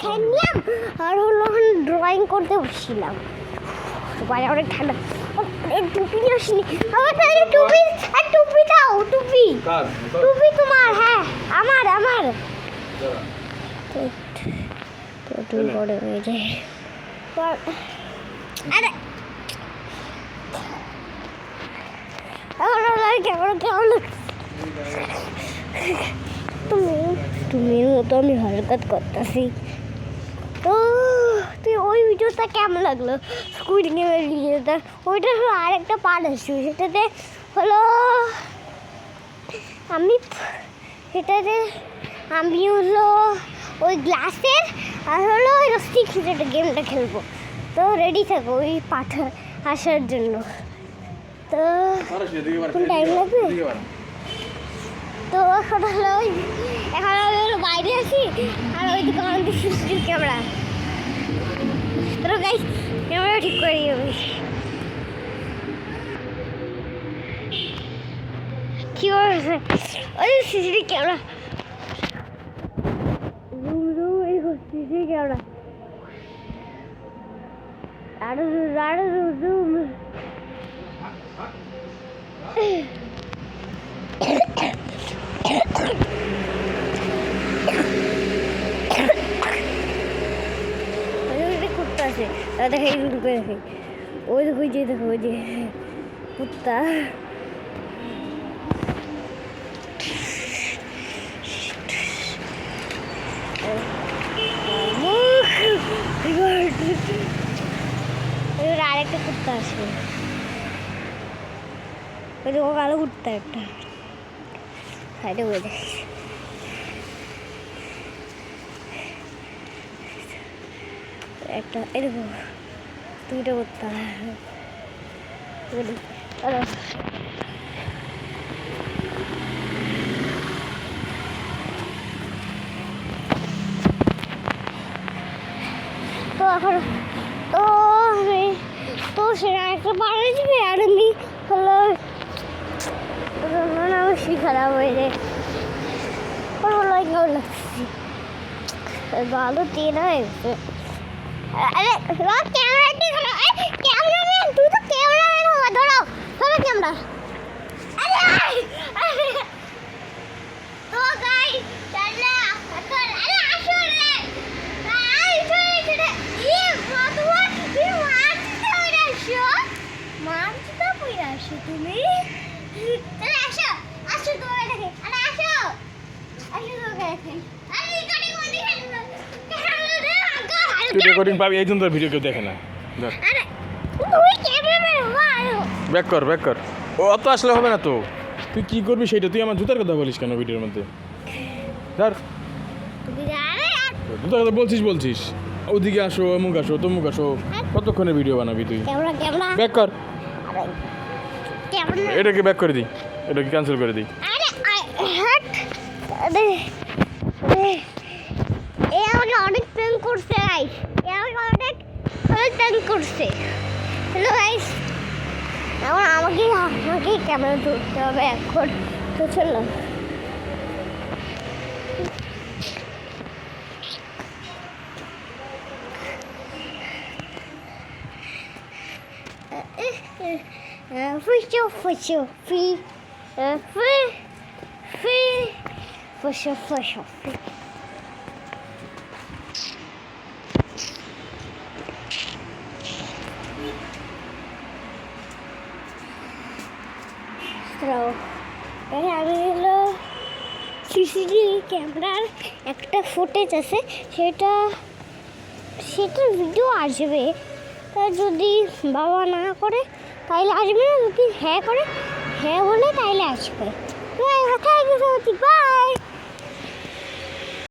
খেয়ে নিলাম আর হলো ড্রয়িং করতে বসছিলাম। বাইরে অনেক ঠান্ডা। টুপি আসেনি আমার, তাহলে টুপি আর টুপি দাও। টুপি টুপি তোমার? হ্যাঁ আমার আমার। টুপি পরে হয়ে যায়। আরে কেমন কেমন তুমির মতো আমি হরকত করতেছি। তো তুই ওই ভিডিওটা কেমন লাগলো? স্কুইড গেমের ভিডিওটা, ওইটা হলো আরেকটা পার্ট আসছে। সেটাতে হলো আমি হলো ওই গ্লাসের আর হলো ওই রস্তি খিচেটা গেমটা খেলবো। তো রেডি থাকো ওই পাঠ আসার জন্য। তো টাইম লাগবে। তো এখন আমি হলো বাইরে আছি আর ওই দিকে আমাদের সিসিটিভি ক্যামেরা। তো গাইস ক্যামেরা ঠিক করে দিই আমি। কি করছে ওই সিসিটিভি ক্যামেরা? সিসিটিভি ক্যামেরা আরো জুম। কুত্তা আছে দেখাই দেখে ওই দেখো যে দেখো ওই যে কুত্তা। আরেকটা কুত্তা আছে ওই দেখো কালো কুত্তা একটা সাইডে বলে দেখ। একটা এরকম দুইটা কুত্তা। তো এখন তো সেটা একটা পাড়া যাবে আর আমি হলো অবশ্যই খারাপ হয়ে যায়। লাগছি ভালো তেনা হয়ে গেছে। আরে ক্যামেরাম্যান তুই তো ক্যামেরাম্যান হওয়া ধরো ধরো ক্যামেরা। তো গাই চলা আরে আসো রে মারতে পড়ে আসো তুমি। আসো আসো তোমার দেখে আরে আসো আসো তোকে দেখে। তুই রেকর্ডিং পাবি এই জন্য তোর ভিডিও কেউ দেখে না। আরে তুই ক্যামেরাম্যান হও। ব্যাক কর ও অত আসলে হবে না তো। তুই কি করবি সেটা তুই আমার জুতার কথা বলিস কেন ভিডিওর মধ্যে? ধর জুতার কথা বলছিস ওদিকে আসো অমুক আসো তমুক আসো। কতক্ষণে ভিডিও বানাবি তুই? ব্যাক কর। এটাকে ব্যাক করে দিই, এটাকে ক্যান্সেল করে দিই। অনেক প্রেম করছে গাইস, অনেক প্রেম করছে। হ্যালো গাইস, এখন আমাকে ক্যামেরা ধরতে হবে এখন। তো চললাম। আমি হলো সিসিটিভি ক্যামেরার একটা ফুটেজ আছে, সেটার ভিডিও আসবে। তা যদি বাবা না করে তাইলে আসবে না, যদি হ্যাঁ করে হ্যাঁ বলে তাইলে আসবে। বাই।